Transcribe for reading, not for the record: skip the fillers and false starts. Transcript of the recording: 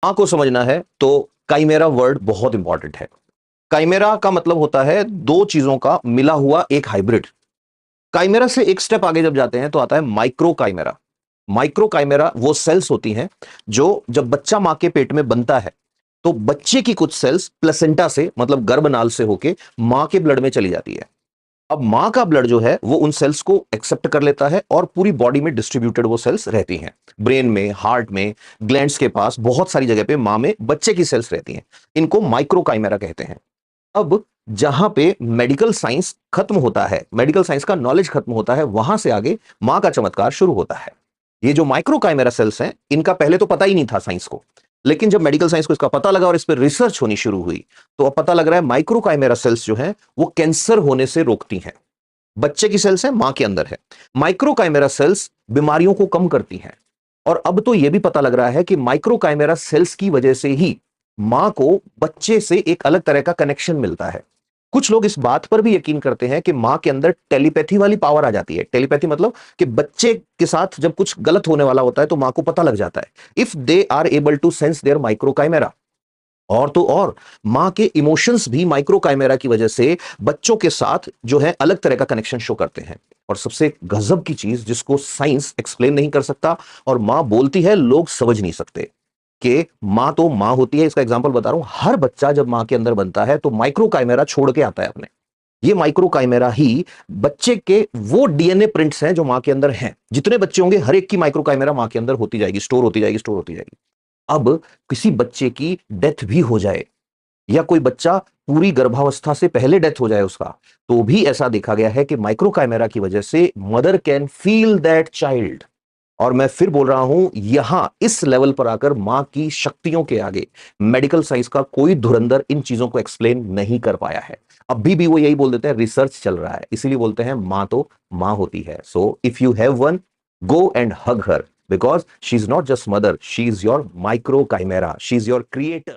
मां को समझना है तो काइमेरा वर्ड बहुत इंपॉर्टेंट है। काइमेरा का मतलब होता है दो चीजों का मिला हुआ एक हाइब्रिड। काइमेरा से एक स्टेप आगे जब जाते हैं तो आता है माइक्रो काइमेरा। माइक्रो काइमेरा वो सेल्स होती हैं जो जब बच्चा मां के पेट में बनता है तो बच्चे की कुछ सेल्स प्लेसेंटा से मतलब गर्भनाल से होके मां के ब्लड में चली जाती है। अब मां का ब्लड जो है वो उन सेल्स को एक्सेप्ट कर लेता है और पूरी बॉडी में डिस्ट्रीब्यूटेड वो सेल्स रहती हैं। ब्रेन में, हार्ट में, ग्लैंड्स के पास बहुत सारी जगह पे मां में बच्चे की सेल्स रहती हैं। इनको माइक्रो काइमेरा कहते हैं। अब जहां पे मेडिकल साइंस खत्म होता है, मेडिकल साइंस का नॉलेज खत्म होता है, वहां से आगे मां का चमत्कार शुरू होता है। ये जो माइक्रो काइमेरा सेल्स हैं, इनका पहले तो पता ही नहीं था साइंस को। लेकिन जब मेडिकल साइंस को इसका पता लगा और इस पर रिसर्च होनी शुरू हुई, तो अब पता लग रहा है माइक्रो काइमेरा सेल्स जो है वो कैंसर होने से रोकती हैं। बच्चे की सेल्स है, मां के अंदर है। माइक्रो काइमेरा सेल्स बीमारियों को कम करती हैं। और अब तो यह भी पता लग रहा है कि माइक्रो काइमेरा सेल्स की वजह से ही मां को बच्चे से एक अलग तरह का कनेक्शन मिलता है। कुछ लोग इस बात पर भी यकीन करते हैं कि मां के अंदर टेलीपैथी वाली पावर आ जाती है। टेलीपैथी मतलब कि बच्चे के साथ जब कुछ गलत होने वाला होता है तो मां को पता लग जाता है, if they are able to sense their micro chimera. और तो और मां के इमोशंस भी माइक्रो काइमेरा की वजह से बच्चों के साथ जो है अलग तरह का कनेक्शन शो करते हैं। और सबसे गजब की चीज जिसको साइंस एक्सप्लेन नहीं कर सकता और मां बोलती है, लोग समझ नहीं सकते कि मां तो मां होती है। इसका एग्जांपल बता रहा हूं, हर बच्चा जब मां के अंदर बनता है तो माइक्रो काइमेरा छोड़ के आता है अपने। ये माइक्रो काइमेरा ही बच्चे के वो डीएनए प्रिंट्स हैं जो मां के अंदर हैं। जितने बच्चे होंगे हर एक की माइक्रो काइमेरा मां के अंदर होती जाएगी, स्टोर होती जाएगी, स्टोर होती जाएगी। अब किसी बच्चे की डेथ भी हो जाए या कोई बच्चा पूरी गर्भावस्था से पहले डेथ हो जाए उसका, तो भी ऐसा देखा गया है कि माइक्रो काइमेरा की वजह से mother can feel that child. और मैं फिर बोल रहा हूं, यहां इस लेवल पर आकर मां की शक्तियों के आगे मेडिकल साइंस का कोई धुरंधर इन चीजों को एक्सप्लेन नहीं कर पाया है। अभी भी वो यही बोल देते हैं रिसर्च चल रहा है, इसीलिए बोलते हैं मां तो मां होती है। So if you have one, go and hug her, because she is not just mother, she is your micro chimera, she is your creator.